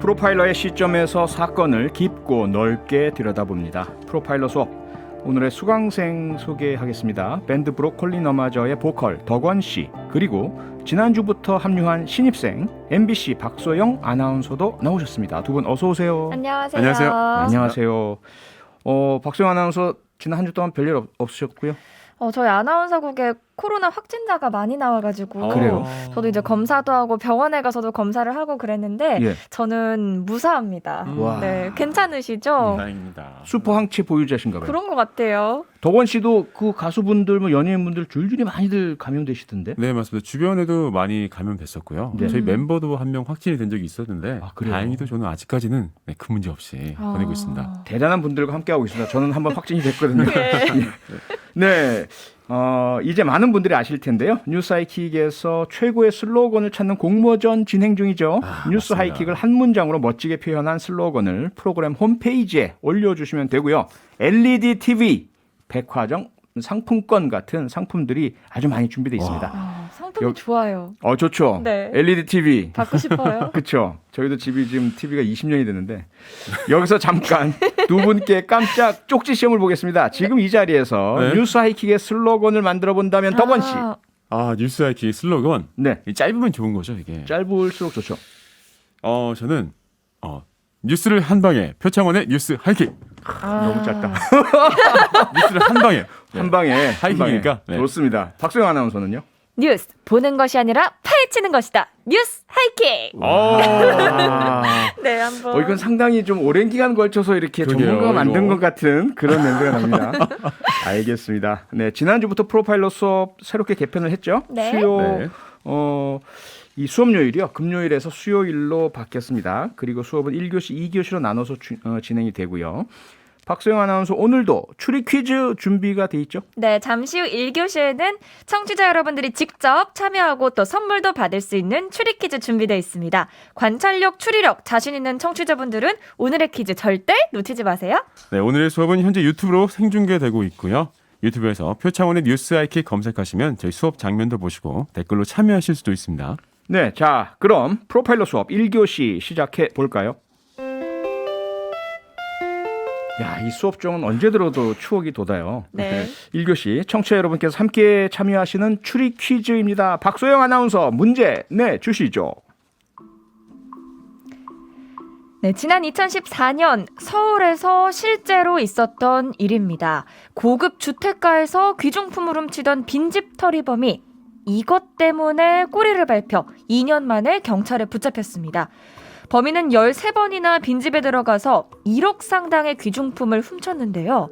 프로파일러의 시점에서 사건을 깊고 넓게 들여다봅니다. 프로파일러 수업, 오늘의 수강생 소개하겠습니다. 밴드 브로콜리 너마저의 보컬 덕원씨, 그리고 지난주부터 합류한 신입생 MBC 박소영 아나운서도 나오셨습니다. 두 분 어서 오세요. 안녕하세요. 안녕하세요. 안녕하세요. 박소영 아나운서 지난 한 주 동안 별일 없으셨고요. 저희 아나운서국에 코로나 확진자가 많이 나와가지고 그래요? 저도 이제 검사도 하고 병원에 가서도 검사를 하고 그랬는데 예. 저는 무사합니다. 와. 네, 괜찮으시죠? 다행입니다. 슈퍼 항체 보유자신가 봐요. 그런 것 같아요. 덕원 씨도 그 가수분들, 뭐 연예인분들 줄줄이 많이들 감염되시던데. 네, 맞습니다. 주변에도 많이 감염됐었고요. 네. 저희 멤버도 한 명 확진이 된 적이 있었는데 아, 그래요? 다행히도 저는 아직까지는 큰 문제 없이 보내고 있습니다. 대단한 분들과 함께하고 있습니다. 저는 한번 확진이 됐거든요. 네. 네. 이제 많은 분들이 아실 텐데요. 뉴스 하이킥에서 최고의 슬로건을 찾는 공모전 진행 중이죠. 뉴스 맞습니다. 하이킥을 한 문장으로 멋지게 표현한 슬로건을 프로그램 홈페이지에 올려주시면 되고요. LED TV, 백화점, 상품권 같은 상품들이 아주 많이 준비되어 있습니다. 상품이 좋아요. 좋죠. 네. LED TV. 받고 싶어요. 그렇죠. 저희도 집이 지금 TV가 20년이 됐는데 여기서 잠깐 두 분께 깜짝 쪽지 시험을 보겠습니다. 지금 이 자리에서 네. 뉴스 하이킥의 슬로건을 만들어 본다면 덕원 씨. 뉴스 하이킥 슬로건. 네. 짧으면 좋은 거죠, 이게. 짧을수록 좋죠. 저는 뉴스를 한 방에 표창원의 뉴스 하이킥. 너무 짧다. 뉴스를 한 방에. 한 방에 하이킥이니까. 한 방에. 네. 좋습니다. 박소영 아나운서는요? 뉴스 보는 것이 아니라 파헤치는 것이다. 뉴스 하이킥. 네, 한번. 이건 상당히 좀 오랜 기간 걸쳐서 이렇게 그러게요, 전문가가 만든 이거. 것 같은 그런 냄새가 납니다. 알겠습니다. 네, 지난주부터 프로파일러 수업 새롭게 개편을 했죠. 네. 수요 네. 이 수업요일이요. 금요일에서 수요일로 바뀌었습니다. 그리고 수업은 1교시, 2교시로 나눠서 진행이 되고요. 박소영 아나운서 오늘도 추리 퀴즈 준비가 돼 있죠? 네, 잠시 후 1교시에는 청취자 여러분들이 직접 참여하고 또 선물도 받을 수 있는 추리 퀴즈 준비되어 있습니다. 관찰력, 추리력 자신 있는 청취자분들은 오늘의 퀴즈 절대 놓치지 마세요. 네, 오늘의 수업은 현재 유튜브로 생중계되고 있고요. 유튜브에서 표창원의 뉴스 하이킥 검색하시면 저희 수업 장면도 보시고 댓글로 참여하실 수도 있습니다. 네, 자, 그럼 프로파일러 수업 1교시 시작해 볼까요? 야, 이 수업 중은 언제 들어도 추억이 돋아요. 네. 1교시 청취자 여러분께서 함께 참여하시는 추리 퀴즈입니다. 박소영 아나운서 문제 내주시죠. 네, 지난 2014년 서울에서 실제로 있었던 일입니다. 고급 주택가에서 귀중품을 훔치던 빈집털이범이 이것 때문에 꼬리를 밟혀 2년 만에 경찰에 붙잡혔습니다. 범인은 13번이나 빈집에 들어가서 1억 상당의 귀중품을 훔쳤는데요.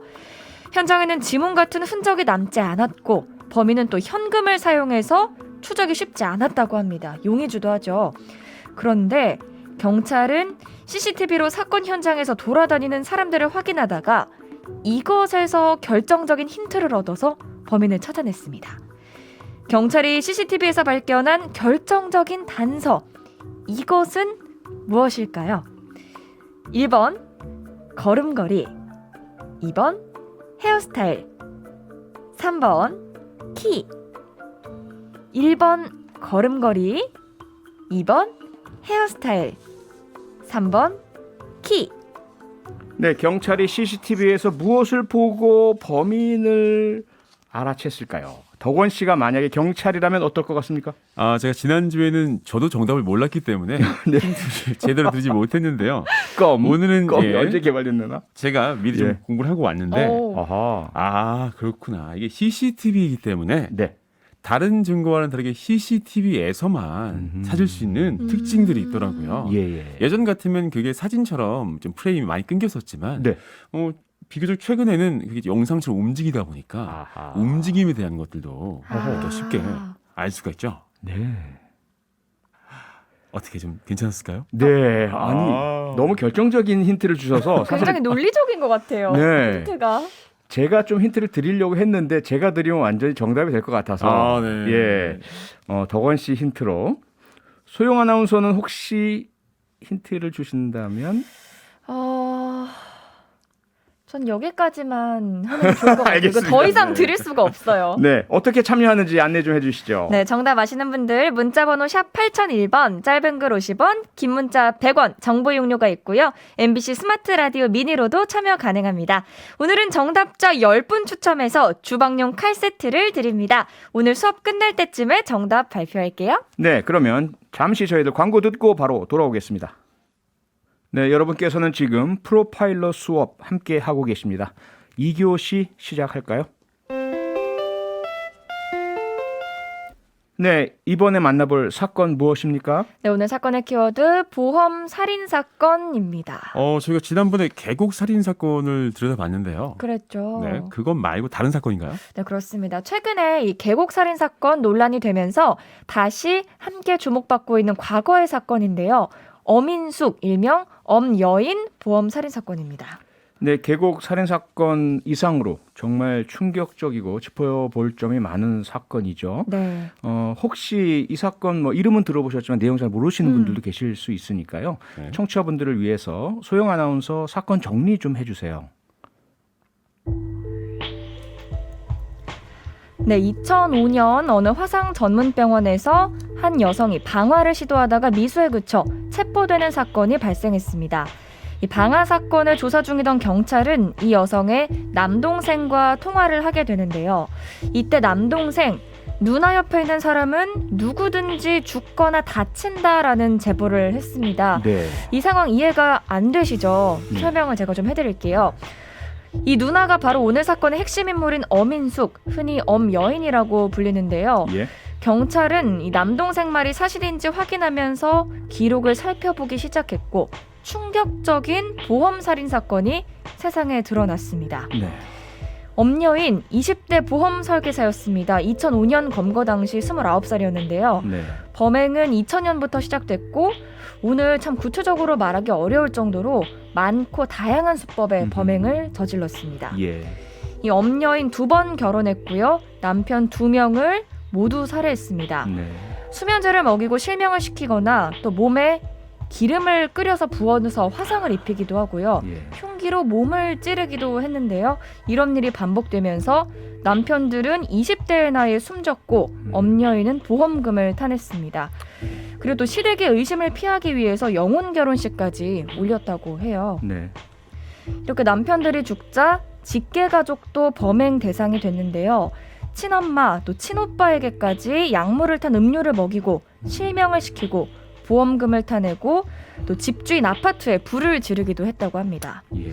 현장에는 지문 같은 흔적이 남지 않았고 범인은 또 현금을 사용해서 추적이 쉽지 않았다고 합니다. 용의주도 하죠. 그런데 경찰은 CCTV로 사건 현장에서 돌아다니는 사람들을 확인하다가 이것에서 결정적인 힌트를 얻어서 범인을 찾아냈습니다. 경찰이 CCTV에서 발견한 결정적인 단서, 이것은 무엇일까요? 1번 걸음걸이, 2번 헤어스타일, 3번 키. 1번 걸음걸이, 2번 헤어스타일, 3번 키. 네, 경찰이 CCTV에서 무엇을 보고 범인을 알아챘을까요? 덕원 씨가 만약에 경찰이라면 어떨 것 같습니까? 제가 지난주에는 저도 정답을 몰랐기 때문에 힌트를 제대로 드리지 못했는데요. 오늘은 언제 개발됐나? 제가 미리 좀 공부를 하고 왔는데 아하. 그렇구나. 이게 CCTV이기 때문에 네. 다른 증거와는 다르게 CCTV에서만 찾을 수 있는 특징들이 있더라고요. 예전 같으면 그게 사진처럼 좀 프레임이 많이 끊겼었지만 네. 비교적 최근에는 그게 영상처럼 움직이다 보니까 아하. 움직임에 대한 것들도 더 쉽게 알 수가 있죠. 네. 어떻게 좀 괜찮았을까요? 네. 아니, 너무 결정적인 힌트를 주셔서 사실 굉장히 논리적인 것 같아요. 네. 힌트가. 제가 좀 힌트를 드리려고 했는데 제가 드리면 완전히 정답이 될 것 같아서 네. 예, 덕원 씨 힌트로 소영 아나운서는 혹시 힌트를 주신다면 전 여기까지만 하면 좋을 것 같아요. 알겠습니다. 더 이상 드릴 수가 없어요. 네, 어떻게 참여하는지 안내 좀 해주시죠. 네, 정답 아시는 분들 문자번호 샵 8001번, 짧은 글 50원, 긴 문자 100원, 정보 용료가 있고요. MBC 스마트 라디오 미니로도 참여 가능합니다. 오늘은 정답자 10분 추첨해서 주방용 칼 세트를 드립니다. 오늘 수업 끝날 때쯤에 정답 발표할게요. 네, 그러면 잠시 저희들 광고 듣고 바로 돌아오겠습니다. 네, 여러분께서는 지금 프로파일러 수업 함께 하고 계십니다. 2교시 시작할까요? 네, 이번에 만나볼 사건 무엇입니까? 네, 오늘 사건의 키워드 보험 살인 사건입니다. 저희가 지난번에 계곡 살인 사건을 들여다봤는데요. 그랬죠. 네, 그건 말고 다른 사건인가요? 네, 그렇습니다. 최근에 이 계곡 살인 사건 논란이 되면서 다시 함께 주목받고 있는 과거의 사건인데요. 엄인숙 일명 엄여인 보험 살인 사건입니다. 네, 계곡 살인 사건 이상으로 정말 충격적이고 짚어볼 점이 많은 사건이죠. 네. 혹시 이 사건 이름은 들어보셨지만 내용 잘 모르시는 분들도 계실 수 있으니까요. 네. 청취자분들을 위해서 소영 아나운서 사건 정리 좀 해주세요. 네, 2005년 어느 화상 전문병원에서 한 여성이 방화를 시도하다가 미수에 그쳐 체포되는 사건이 발생했습니다. 이 방화 사건을 조사 중이던 경찰은 이 여성의 남동생과 통화를 하게 되는데요. 이때 남동생, 누나 옆에 있는 사람은 누구든지 죽거나 다친다라는 제보를 했습니다. 네. 이 상황 이해가 안 되시죠? 설명을 제가 좀 해드릴게요. 이 누나가 바로 오늘 사건의 핵심 인물인 엄인숙, 흔히 엄여인이라고 불리는데요. 예. 경찰은 이 남동생 말이 사실인지 확인하면서 기록을 살펴보기 시작했고 충격적인 보험살인 사건이 세상에 드러났습니다. 네. 엄여인 20대 보험 설계사였습니다. 2005년 검거 당시 29살이었는데요. 네. 범행은 2000년부터 시작됐고 오늘 참 구체적으로 말하기 어려울 정도로 많고 다양한 수법의 범행을 저질렀습니다. 예. 이 엄여인 2번 결혼했고요. 남편 2명을 모두 살해했습니다. 네. 수면제를 먹이고 실명을 시키거나 또 몸에 기름을 끓여서 부어서 화상을 입히기도 하고요. 예. 흉기로 몸을 찌르기도 했는데요. 이런 일이 반복되면서 남편들은 20대의 나이에 숨졌고 엄여인은 보험금을 타냈습니다. 그리고 또 시댁의 의심을 피하기 위해서 영혼 결혼식까지 올렸다고 해요. 네. 이렇게 남편들이 죽자 직계 가족도 범행 대상이 됐는데요. 친엄마 또 친오빠에게까지 약물을 탄 음료를 먹이고 실명을 시키고 보험금을 타내고 또 집주인 아파트에 불을 지르기도 했다고 합니다. 예.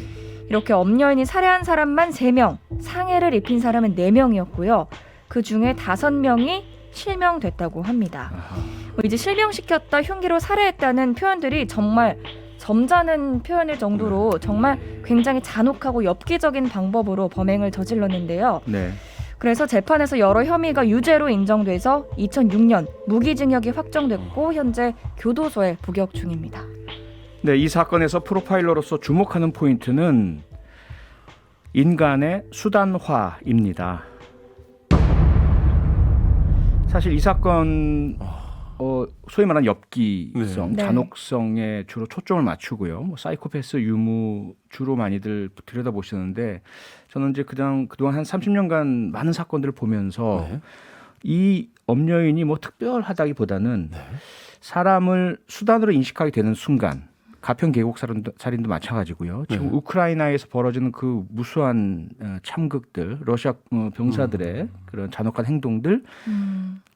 이렇게 엄여인이 살해한 사람만 3명, 상해를 입힌 사람은 4명이었고요. 그 중에 5명이 실명됐다고 합니다. 이제 실명시켰다, 흉기로 살해했다는 표현들이 정말 점잖은 표현일 정도로 정말 굉장히 잔혹하고 엽기적인 방법으로 범행을 저질렀는데요. 네. 그래서 재판에서 여러 혐의가 유죄로 인정돼서 2006년 무기징역이 확정됐고 현재 교도소에 복역 중입니다. 네, 이 사건에서 프로파일러로서 주목하는 포인트는 인간의 수단화입니다. 사실 이 사건 소위 말하는 엽기성, 네. 잔혹성에 주로 초점을 맞추고요. 사이코패스 유무 주로 많이들 들여다보시는데 저는 이제 그동안 한 30년간 많은 사건들을 보면서 네. 이 엄여인이 특별하다기보다는 사람을 수단으로 인식하게 되는 순간 가평 계곡 살인도 마찬가지고요. 지금 우크라이나에서 벌어지는 그 무수한 참극들, 러시아 병사들의 그런 잔혹한 행동들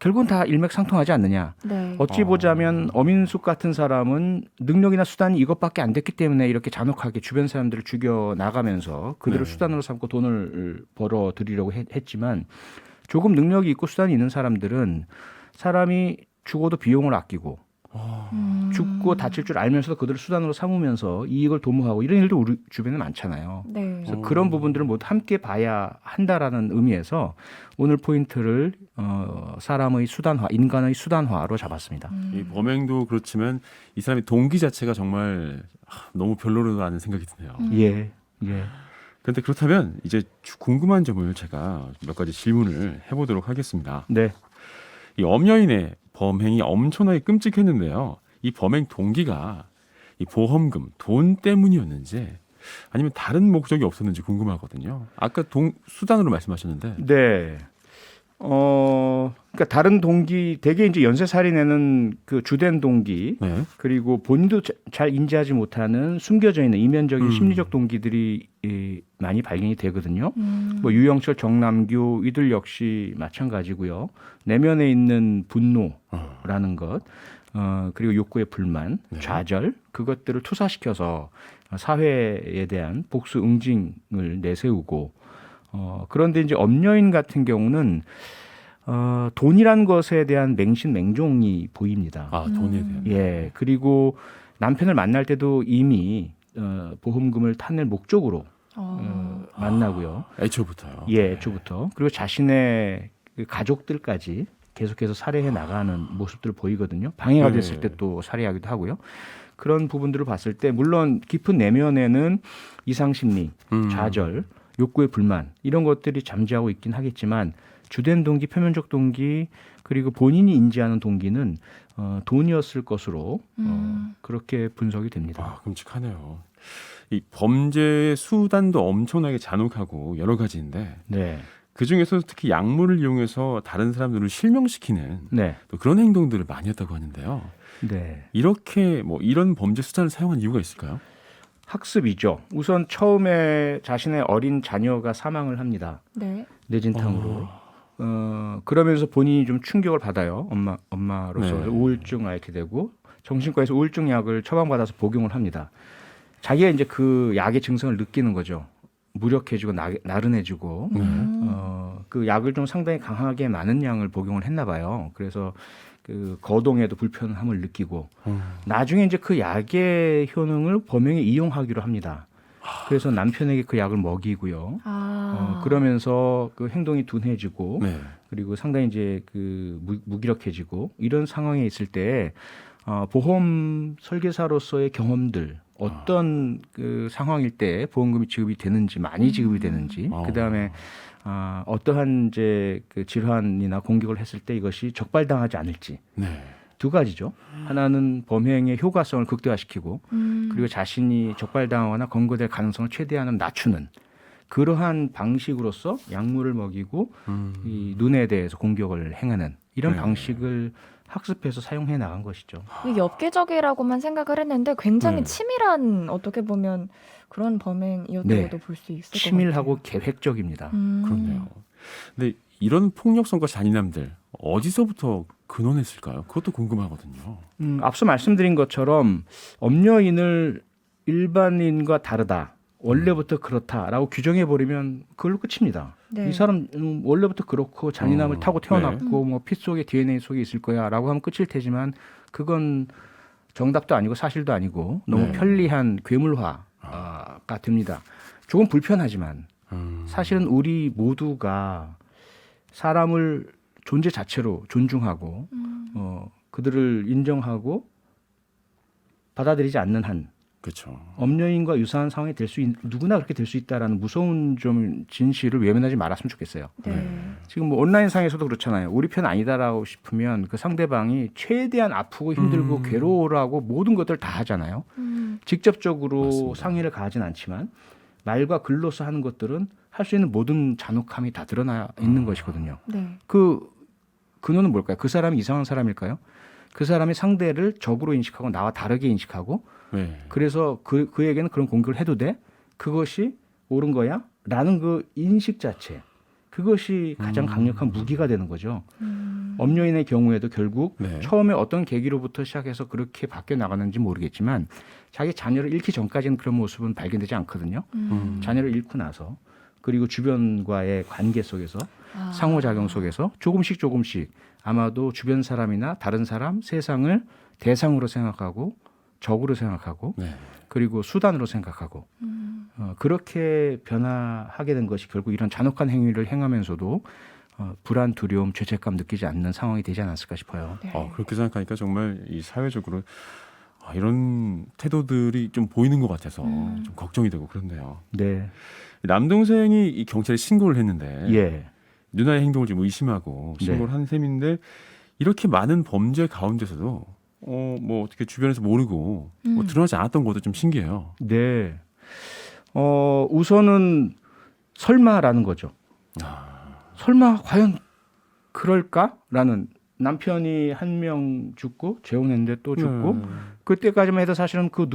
결국은 다 일맥상통하지 않느냐. 네. 어찌 보자면 엄인숙 같은 사람은 능력이나 수단이 이것밖에 안 됐기 때문에 이렇게 잔혹하게 주변 사람들을 죽여 나가면서 그들을 수단으로 삼고 돈을 벌어들이려고 했지만 조금 능력이 있고 수단이 있는 사람들은 사람이 죽어도 비용을 아끼고 죽고 다칠 줄 알면서도 그들을 수단으로 삼으면서 이익을 도모하고 이런 일도 우리 주변에 많잖아요. 네. 그래서 그런 부분들을 모두 함께 봐야 한다라는 의미에서 오늘 포인트를 사람의 수단화, 인간의 수단화로 잡았습니다. 이 범행도 그렇지만 이 사람의 동기 자체가 정말 너무 별로라는 생각이 드네요. 예, 예. 그런데 그렇다면 이제 궁금한 점을 제가 몇 가지 질문을 해보도록 하겠습니다. 네. 이 엄여인의 범행이 엄청나게 끔찍했는데요. 이 범행 동기가 이 보험금, 돈 때문이었는지 아니면 다른 목적이 없었는지 궁금하거든요. 아까 수단으로 말씀하셨는데. 네. 그러니까 다른 동기, 대개 이제 연쇄살인에는 그 주된 동기, 네. 그리고 본인도 잘 인지하지 못하는 숨겨져 있는 이면적인 심리적 동기들이 많이 발견이 되거든요. 뭐 유영철, 정남규 이들 역시 마찬가지고요. 내면에 있는 분노라는 것, 그리고 욕구의 불만, 네. 좌절, 그것들을 투사시켜서 사회에 대한 복수 응징을 내세우고, 그런데 이제 엄여인 같은 경우는 돈이란 것에 대한 맹신맹종이 보입니다. 아, 돈에 대한. 예, 그리고 남편을 만날 때도 이미 보험금을 타낼 목적으로 만나고요. 애초부터요. 예, 애초부터. 그리고 자신의 그 가족들까지 계속해서 살해해 나가는 모습들을 보이거든요. 방해가 됐을 때 또 살해하기도 하고요. 그런 부분들을 봤을 때 물론 깊은 내면에는 이상심리, 좌절, 욕구의 불만 이런 것들이 잠재하고 있긴 하겠지만 주된 동기, 표면적 동기 그리고 본인이 인지하는 동기는 돈이었을 것으로 그렇게 분석이 됩니다. 아, 끔찍하네요. 이 범죄의 수단도 엄청나게 잔혹하고 여러 가지인데 네. 그 중에서 특히 약물을 이용해서 다른 사람들을 실명시키는 네. 또 그런 행동들을 많이 했다고 하는데요. 네. 이렇게 뭐 이런 범죄 수단을 사용한 이유가 있을까요? 학습이죠. 우선 처음에 자신의 어린 자녀가 사망을 합니다. 네. 뇌진탕으로. 그러면서 본인이 좀 충격을 받아요. 엄마로서 네. 우울증 앓게 되고 정신과에서 우울증 약을 처방받아서 복용을 합니다. 자기가 이제 그 약의 증상을 느끼는 거죠. 무력해지고 나른해지고 그 약을 좀 상당히 강하게 많은 양을 복용을 했나 봐요. 그래서 그 거동에도 불편함을 느끼고 나중에 이제 그 약의 효능을 범행에 이용하기로 합니다. 그래서 남편에게 그 약을 먹이고요. 그러면서 그 행동이 둔해지고 네. 그리고 상당히 이제 그 무기력해지고 이런 상황에 있을 때 보험 설계사로서의 경험들 어떤 그 상황일 때 보험금이 지급이 되는지 많이 지급이 되는지 그다음에 어떠한 이제 그 질환이나 공격을 했을 때 이것이 적발당하지 않을지 네. 두 가지죠. 하나는 범행의 효과성을 극대화시키고 그리고 자신이 적발당하거나 검거될 가능성을 최대한 낮추는 그러한 방식으로서 약물을 먹이고 이 눈에 대해서 공격을 행하는 이런 네. 방식을 학습해서 사용해 나간 것이죠. 엽기적이라고만 생각을 했는데 굉장히 네. 치밀한 어떻게 보면 그런 범행이었다고도 볼 수 있을 것 같아요. 치밀하고 계획적입니다. 그렇네요. 근데 이런 폭력성과 잔인함들 어디서부터 근원했을까요? 그것도 궁금하거든요. 앞서 말씀드린 것처럼 엄여인을 일반인과 다르다. 원래부터 그렇다라고 규정해 버리면 그걸로 끝입니다. 네. 이 사람 원래부터 그렇고 잔인함을 타고 태어났고 네. 뭐 피 속에 DNA 속에 있을 거야라고 하면 끝일 테지만 그건 정답도 아니고 사실도 아니고 너무 네. 편리한 괴물화가 됩니다. 조금 불편하지만 사실은 우리 모두가 사람을 존재 자체로 존중하고 그들을 인정하고 받아들이지 않는 한 그렇죠. 엄여인과 유사한 상황이 될 수 누구나 그렇게 될 수 있다라는 무서운 좀 진실을 외면하지 말았으면 좋겠어요. 네. 지금 뭐 온라인상에서도 그렇잖아요. 우리 편 아니다라고 싶으면 그 상대방이 최대한 아프고 힘들고 괴로워라고 모든 것들을 다 하잖아요. 직접적으로 맞습니다. 상의를 가하진 않지만 말과 글로서 하는 것들은 할 수 있는 모든 잔혹함이 다 드러나 있는 것이거든요. 네. 그 근원은 뭘까요? 그 사람이 이상한 사람일까요? 그 사람이 상대를 적으로 인식하고 나와 다르게 인식하고 네. 그래서 그에게는 그런 공격을 해도 돼? 그것이 옳은 거야? 라는 그 인식 자체. 그것이 가장 강력한 무기가 되는 거죠. 엄여인의 경우에도 결국 네. 처음에 어떤 계기로부터 시작해서 그렇게 바뀌어 나가는지 모르겠지만 자기 자녀를 잃기 전까지는 그런 모습은 발견되지 않거든요. 자녀를 잃고 나서 그리고 주변과의 관계 속에서 상호작용 속에서 조금씩 아마도 주변 사람이나 다른 사람, 세상을 대상으로 생각하고 적으로 생각하고 네. 그리고 수단으로 생각하고 그렇게 변화하게 된 것이 결국 이런 잔혹한 행위를 행하면서도 불안, 두려움, 죄책감 느끼지 않는 상황이 되지 않았을까 싶어요. 네. 그렇게 생각하니까 정말 이 사회적으로 이런 태도들이 좀 보이는 것 같아서 좀 걱정이 되고 그렇네요. 네. 남동생이 이 경찰에 신고를 했는데 예. 누나의 행동을 좀 의심하고 신고를 한 셈인데 이렇게 많은 범죄 가운데서도 뭐 어떻게 주변에서 모르고 뭐 드러나지 않았던 것도 좀 신기해요. 네. 우선은 설마라는 거죠. 설마 과연 그럴까라는 남편이 한 명 죽고 재혼했는데 또 죽고 그때까지만 해도 사실은 그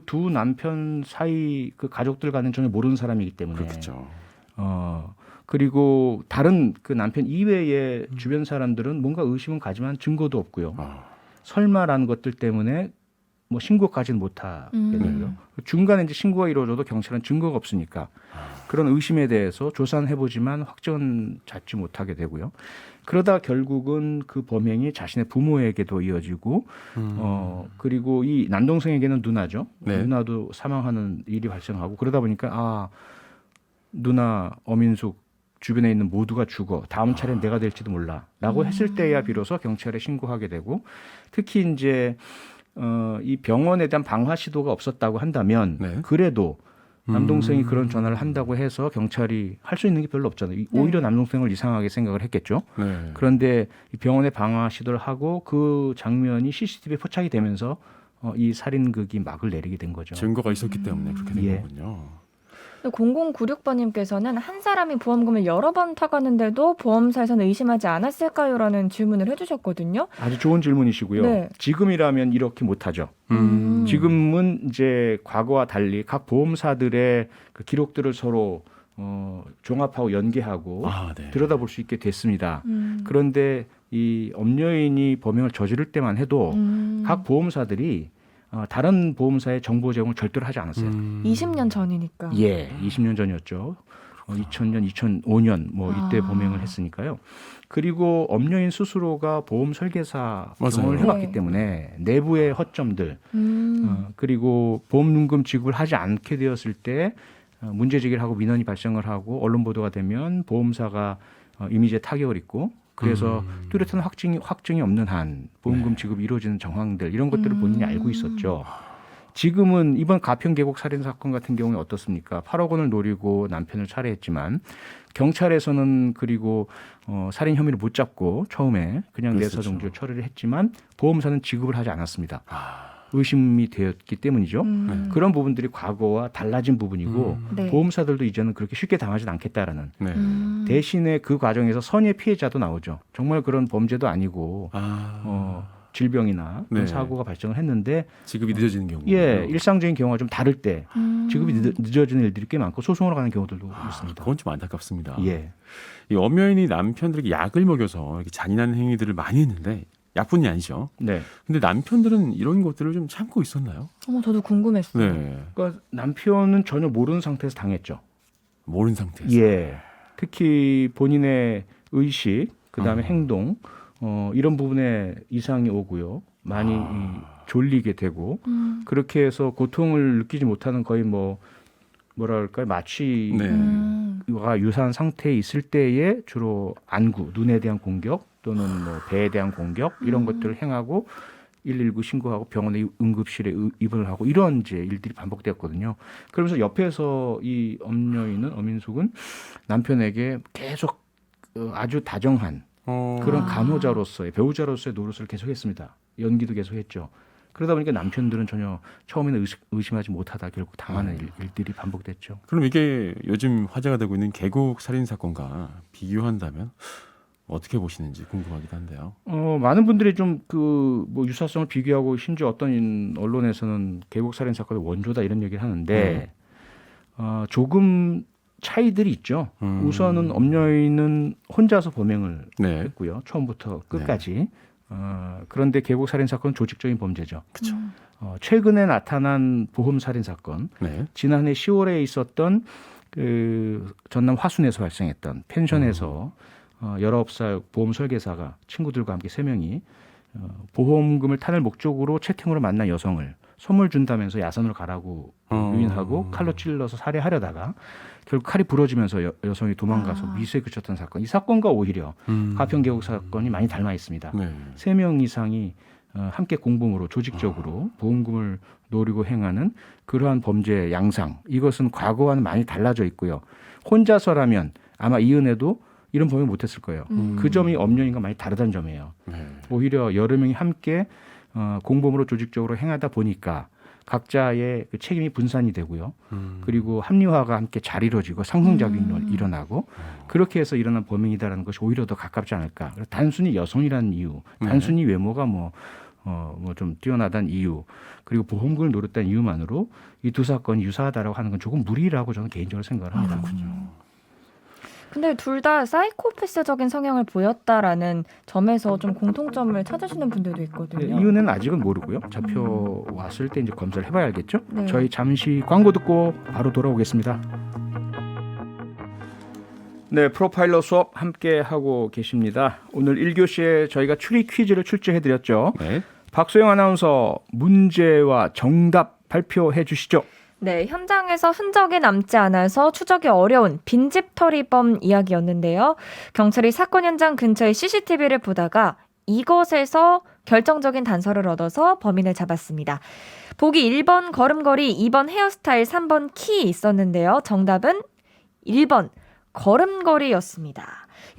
두 남편 사이 그 가족들 간은 전혀 모르는 사람이기 때문에 그렇죠. 그리고 다른 그 남편 이외의 주변 사람들은 뭔가 의심은 가지만 증거도 없고요. 설마라는 것들 때문에 뭐 신고까지는 못하게 되고요. 중간에 이제 신고가 이루어져도 경찰은 증거가 없으니까 그런 의심에 대해서 조사는 해보지만 확정은 잡지 못하게 되고요. 그러다 결국은 그 범행이 자신의 부모에게도 이어지고 그리고 이 남동생에게는 누나죠. 네. 누나도 사망하는 일이 발생하고 그러다 보니까 누나 어민숙 주변에 있는 모두가 죽어. 다음 차례는 내가 될지도 몰라라고 했을 때야 비로소 경찰에 신고하게 되고 특히 이제 이 병원에 대한 방화 시도가 없었다고 한다면 네. 그래도 남동생이 그런 전화를 한다고 해서 경찰이 할 수 있는 게 별로 없잖아요. 오히려 남동생을 이상하게 생각을 했겠죠. 네. 그런데 이 병원에 방화 시도를 하고 그 장면이 CCTV에 포착이 되면서 이 살인극이 막을 내리게 된 거죠. 증거가 있었기 때문에 그렇게 된 예. 거군요. 0096번님께서는 한 사람이 보험금을 여러 번 타갔는데도 보험사에서는 의심하지 않았을까요?라는 질문을 해주셨거든요. 아주 좋은 질문이시고요. 네. 지금이라면 이렇게 못하죠. 지금은 이제 과거와 달리 각 보험사들의 그 기록들을 서로 종합하고 연계하고 네. 들여다볼 수 있게 됐습니다. 그런데 이 엄여인이 범행을 저지를 때만 해도 각 보험사들이 다른 보험사의 정보 제공을 절대로 하지 않았어요. 20년 전이니까. 예, 20년 전이었죠. 2000년, 2005년 뭐 이때 범행을 했으니까요. 그리고 엄여인 스스로가 보험 설계사 경험을 맞아요. 해봤기 네. 때문에 내부의 허점들 그리고 보험금금 지급을 하지 않게 되었을 때 문제 제기를 하고 민원이 발생을 하고 언론 보도가 되면 보험사가 이미지에 타격을 입고 그래서 뚜렷한 확증이 없는 한 보험금 지급이 이루어지는 정황들 이런 것들을 본인이 알고 있었죠. 지금은 이번 가평 계곡 살인 사건 같은 경우에 어떻습니까? 8억 원을 노리고 남편을 살해했지만 경찰에서는 그리고 살인 혐의를 못 잡고 처음에 그냥 내사 정지로 처리를 했지만 보험사는 지급을 하지 않았습니다. 의심이 되었기 때문이죠. 그런 부분들이 과거와 달라진 부분이고 네. 보험사들도 이제는 그렇게 쉽게 당하지 않겠다라는 네. 대신에 그 과정에서 선의의 피해자도 나오죠. 정말 그런 범죄도 아니고 질병이나 그런 네. 사고가 발생을 했는데 지급이 늦어지는 경우. 일상적인 경우가 좀 다를 때 지급이 늦어지는 일들이 꽤 많고 소송으로 가는 경우들도 있습니다. 그건 좀 안타깝습니다. 예. 이 엄여인이 남편들에게 약을 먹여서 이렇게 잔인한 행위들을 많이 했는데 약뿐이 아니죠. 네. 근데 남편들은 이런 것들을 좀 참고 있었나요? 저도 궁금했어요. 네. 그러니까 남편은 전혀 모르는 상태에서 당했죠. 모르는 상태에서. 예. 특히 본인의 의식, 그다음에 행동, 이런 부분에 이상이 오고요. 많이 졸리게 되고 그렇게 해서 고통을 느끼지 못하는 거의 뭐랄까요 마취와 네. 유사한 상태에 있을 때에 주로 안구, 눈에 대한 공격 또는 뭐 배에 대한 공격 이런 것들을 행하고 119 신고하고 병원에 응급실에 입원을 하고 이런 이제 일들이 반복되었거든요. 그러면서 옆에서 이 어민숙은 남편에게 계속 아주 다정한 그런 간호자로서의 배우자로서의 노릇을 계속했습니다. 연기도 계속했죠. 그러다 보니까 남편들은 전혀 처음에는 의심하지 못하다 결국 당하는 일들이 반복됐죠. 그럼 이게 요즘 화제가 되고 있는 계곡 살인 사건과 비교한다면 어떻게 보시는지 궁금하기도 한데요. 많은 분들이 좀 뭐 유사성을 비교하고 심지어 어떤 언론에서는 계곡 살인 사건의 원조다 이런 얘기를 하는데 조금 차이들이 있죠. 우선은 엄여인은 혼자서 범행을 네. 했고요. 처음부터 끝까지. 그런데 계곡 살인 사건은 조직적인 범죄죠. 그렇죠. 최근에 나타난 보험 살인 사건, 네. 지난해 10월에 있었던 그 전남 화순에서 발생했던 펜션에서 19살 보험 설계사가 친구들과 함께 3명이 보험금을 타낼 목적으로 채팅으로 만난 여성을 선물 준다면서 야산으로 가라고 유인하고 칼로 찔러서 살해하려다가 결국 칼이 부러지면서 여성이 도망가서 미수에 그쳤던 사건. 이 사건과 오히려 가평 계곡 사건이 많이 닮아 있습니다. 네. 3명 이상이 함께 공범으로 조직적으로 보험금을 노리고 행하는 그러한 범죄의 양상. 이것은 과거와는 많이 달라져 있고요. 혼자서라면 아마 이은혜도 이런 범행 못했을 거예요. 그 점이 엄연인과 많이 다르다는 점이에요. 네. 오히려 여러 명이 함께 공범으로 조직적으로 행하다 보니까 각자의 그 책임이 분산이 되고요. 그리고 합리화가 함께 잘 이루어지고 상승작용이 일어나고 그렇게 해서 일어난 범행이다라는 것이 오히려 더 가깝지 않을까. 단순히 여성이라는 이유, 단순히 외모가 뭐 좀 뛰어나다는 이유, 그리고 보험금을 노렸다는 이유만으로 이 두 사건이 유사하다라고 하는 건 조금 무리라고 저는 개인적으로 생각을 합니다. 근데 둘 다 사이코패스적인 성향을 보였다라는 점에서 좀 공통점을 찾으시는 분들도 있거든요. 네, 이유는 아직은 모르고요. 잡혀왔을 때 이제 검사를 해봐야 알겠죠. 네. 저희 잠시 광고 듣고 바로 돌아오겠습니다. 네, 프로파일러 수업 함께 하고 계십니다. 오늘 1교시에 저희가 추리 퀴즈를 출제해드렸죠. 네. 박소영 아나운서 문제와 정답 발표해 주시죠. 네, 현장에서 흔적이 남지 않아서 추적이 어려운 빈집털이범 이야기였는데요. 경찰이 사건 현장 근처의 CCTV를 보다가 이것에서 결정적인 단서를 얻어서 범인을 잡았습니다. 보기 1번 걸음걸이, 2번 헤어스타일, 3번 키 있었는데요. 정답은 1번 걸음걸이였습니다.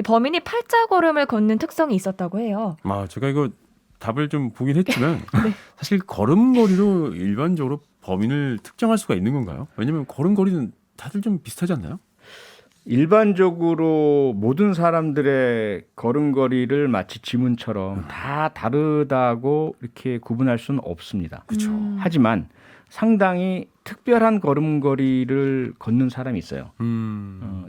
이 범인이 팔자걸음을 걷는 특성이 있었다고 해요. 제가 이거 답을 좀 보긴 했지만 사실 걸음걸이로 일반적으로 범인을 특정할 수가 있는 건가요? 왜냐하면 걸음걸이는 다들 좀 비슷하지 않나요? 일반적으로 모든 사람들의 걸음걸이를 마치 지문처럼 다 다르다고 이렇게 구분할 수는 없습니다. 그렇죠. 하지만 상당히 특별한 걸음걸이를 걷는 사람이 있어요.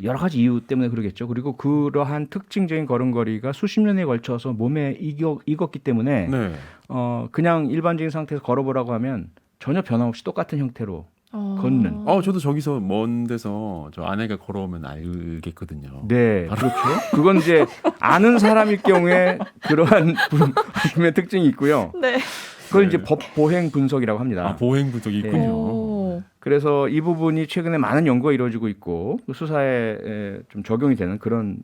여러 가지 이유 때문에 그러겠죠. 그리고 그러한 특징적인 걸음걸이가 수십 년에 걸쳐서 몸에 익었기 때문에 네. 그냥 일반적인 상태에서 걸어보라고 하면 전혀 변함없이 똑같은 형태로 걷는. 저도 저기서 먼 데서 저 아내가 걸어오면 알겠거든요. 네, 그렇죠. 그건 이제 아는 사람일 경우에 그러한 분의 특징이 있고요. 네. 그걸 이제 법 보행 분석이라고 합니다. 보행 분석이 있군요. 오. 그래서 이 부분이 최근에 많은 연구가 이루어지고 있고 수사에 좀 적용이 되는 그런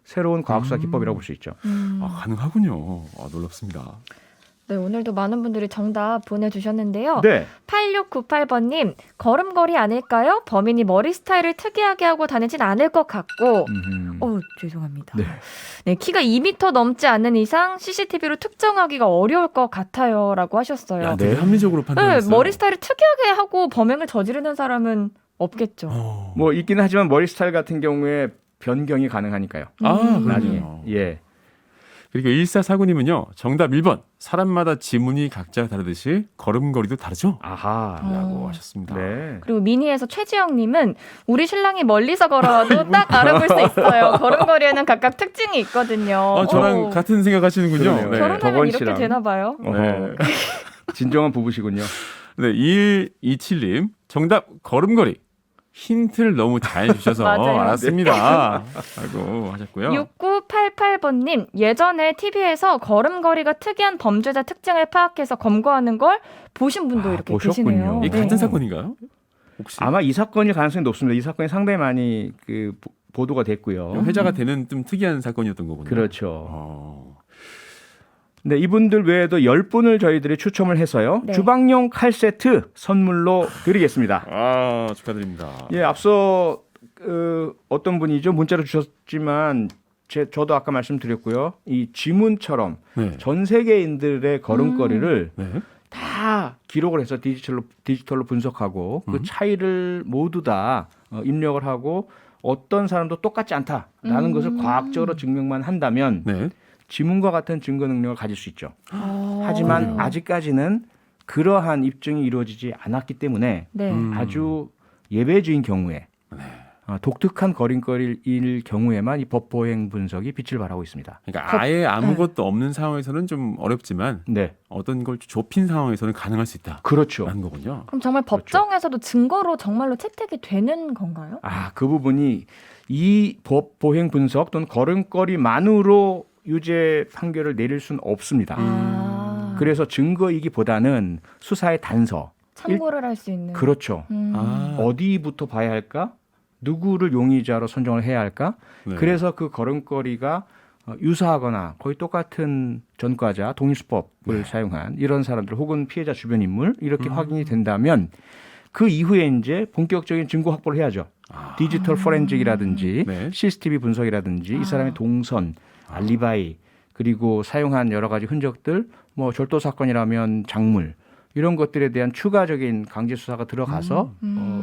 새로운 과학수사 기법이라고 볼 수 있죠. 가능하군요. 놀랍습니다. 네, 오늘도 많은 분들이 정답 보내주셨는데요. 네. 8698번님, 걸음걸이 아닐까요? 범인이 머리 스타일을 특이하게 하고 다니진 않을 것 같고, 죄송합니다. 네. 네, 키가 2m 넘지 않는 이상 CCTV로 특정하기가 어려울 것 같아요. 라고 하셨어요. 야, 되게 합리적으로 네, 판단했어요. 머리 스타일을 특이하게 하고 범행을 저지르는 사람은 없겠죠. 뭐 있기는 하지만 머리 스타일 같은 경우에 변경이 가능하니까요. 나중에. 그렇군요. 예. 그리고 1449님은요. 정답 1번. 사람마다 지문이 각자 다르듯이 걸음걸이도 다르죠? 아하. 라고 하셨습니다. 네. 그리고 미니에서 최지영님은 우리 신랑이 멀리서 걸어와도 딱 알아볼 수 있어요. 걸음걸이에는 각각 특징이 있거든요. 저랑 같은 생각하시는군요. 그러네요. 네. 결혼하면 덕원 이렇게 씨랑. 되나 봐요. 네. 진정한 부부시군요. 네, 2127님. 정답 걸음걸이. 힌트를 너무 잘 주셔서 맞아요. 알았습니다. 라고 하셨고요. 6988번님, 예전에 TV에서 걸음걸이가 특이한 범죄자 특징을 파악해서 검거하는 걸 보신 분도 이렇게 보셨군요. 계시네요. 이게 네. 같은 사건인가요? 혹시 아마 이 사건일 가능성이 높습니다. 이 사건이 상당히 많이 보도가 됐고요. 회자가 되는 좀 특이한 사건이었던 거군요. 그렇죠. 네, 이분들 외에도 10분을 저희들이 추첨을 해서요. 네. 주방용 칼 세트 선물로 드리겠습니다. 축하드립니다. 예, 앞서 어떤 분이죠? 문자로 주셨지만 저도 아까 말씀드렸고요. 이 지문처럼 네. 전 세계인들의 걸음걸이를 네. 다 기록을 해서 디지털로 분석하고 그 차이를 모두 다 입력을 하고 어떤 사람도 똑같지 않다라는 것을 과학적으로 증명만 한다면 네. 지문과 같은 증거 능력을 가질 수 있죠. 하지만 그래요? 아직까지는 그러한 입증이 이루어지지 않았기 때문에 네. 아주 예외주의 경우에 독특한 걸음걸이일 경우에만 이 법보행 분석이 빛을 발하고 있습니다. 그러니까 아예 아무것도 없는 상황에서는 좀 어렵지만 네, 어떤 걸 좁힌 상황에서는 가능할 수 있다. 그렇죠. 라는 거군요. 그럼 정말 법정에서도 증거로 정말로 채택이 되는 건가요? 그 부분이 이 법보행 분석 또는 걸음걸이만으로 유죄 판결을 내릴 수는 없습니다. 그래서 증거이기보다는 수사의 단서. 참고를 할 수 있는. 그렇죠. 어디부터 봐야 할까? 누구를 용의자로 선정을 해야 할까? 네. 그래서 그 걸음걸이가 유사하거나 거의 똑같은 전과자, 동일수법을 사용한 이런 사람들 혹은 피해자 주변 인물 이렇게 확인이 된다면 그 이후에 이제 본격적인 증거 확보를 해야죠. 디지털 포렌직이라든지 네. CCTV 분석이라든지 이 사람의 동선, 알리바이 그리고 사용한 여러 가지 흔적들, 뭐 절도 사건이라면 작물, 이런 것들에 대한 추가적인 강제 수사가 들어가서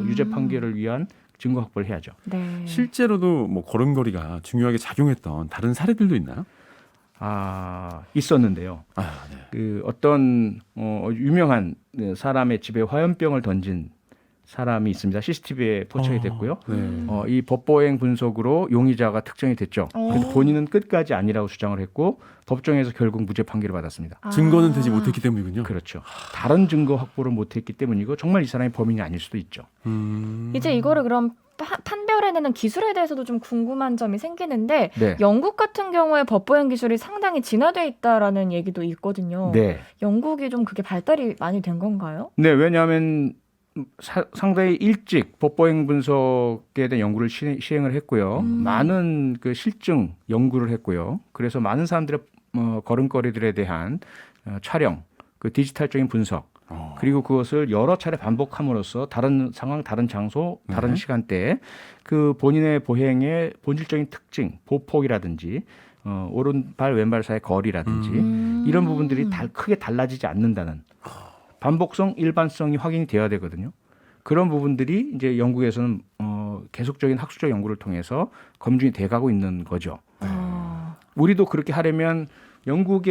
유죄 판결을 위한 증거 확보를 해야죠. 네. 실제로도 뭐 걸음걸이가 중요하게 작용했던 다른 사례들도 있나요? 있었는데요. 네. 그 어떤 유명한 사람의 집에 화염병을 던진 사람이 있습니다. CCTV에 포착이 됐고요. 네. 이 법보행 분석으로 용의자가 특정이 됐죠. 그런데 본인은 끝까지 아니라고 주장을 했고 법정에서 결국 무죄 판결을 받았습니다. 증거는 되지 못했기 때문이군요. 그렇죠. 다른 증거 확보를 못했기 때문이고 정말 이 사람이 범인이 아닐 수도 있죠. 이제 이거를 그럼 판별해내는 기술에 대해서도 좀 궁금한 점이 생기는데 네. 영국 같은 경우에 법보행 기술이 상당히 진화돼 있다라는 얘기도 있거든요. 네. 영국이 좀 그게 발달이 많이 된 건가요? 네, 왜냐하면 상당히 일찍 법보행 분석에 대한 연구를 시행을 했고요. 많은 그 실증 연구를 했고요. 그래서 많은 사람들의 걸음걸이들에 대한 촬영, 그 디지털적인 분석, 그리고 그것을 여러 차례 반복함으로써 다른 상황, 다른 장소, 다른 시간대에 그 본인의 보행의 본질적인 특징, 보폭이라든지 오른발 왼발 사이의 거리라든지 이런 부분들이 크게 달라지지 않는다는 반복성, 일반성이 확인이 되어야 되거든요. 그런 부분들이 이제 영국에서는 계속적인 학술적 연구를 통해서 검증이 돼가고 있는 거죠. 우리도 그렇게 하려면 영국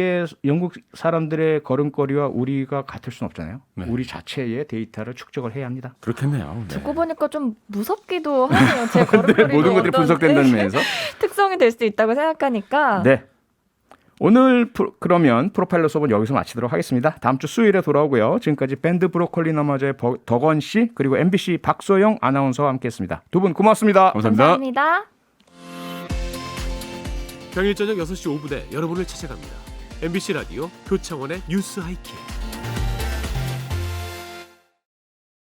사람들의 걸음걸이와 우리가 같을 수는 없잖아요. 네. 우리 자체의 데이터를 축적을 해야 합니다. 그렇겠네요. 네. 듣고 보니까 좀 무섭기도 하네요. 제 걸음걸이도 모든 것들이 어떤 분석된다는 면에서. 특성이 될 수도 있다고 생각하니까. 네. 오늘 그러면 프로파일러 수업은 여기서 마치도록 하겠습니다. 다음 주 수요일에 돌아오고요. 지금까지 밴드 브로콜리 너마저의 덕원 씨 그리고 MBC 박소영 아나운서와 함께했습니다. 두 분 고맙습니다. 감사합니다. 평일 저녁 6시 5분에 여러분을 찾아갑니다. MBC 라디오 표창원의 뉴스 하이킥.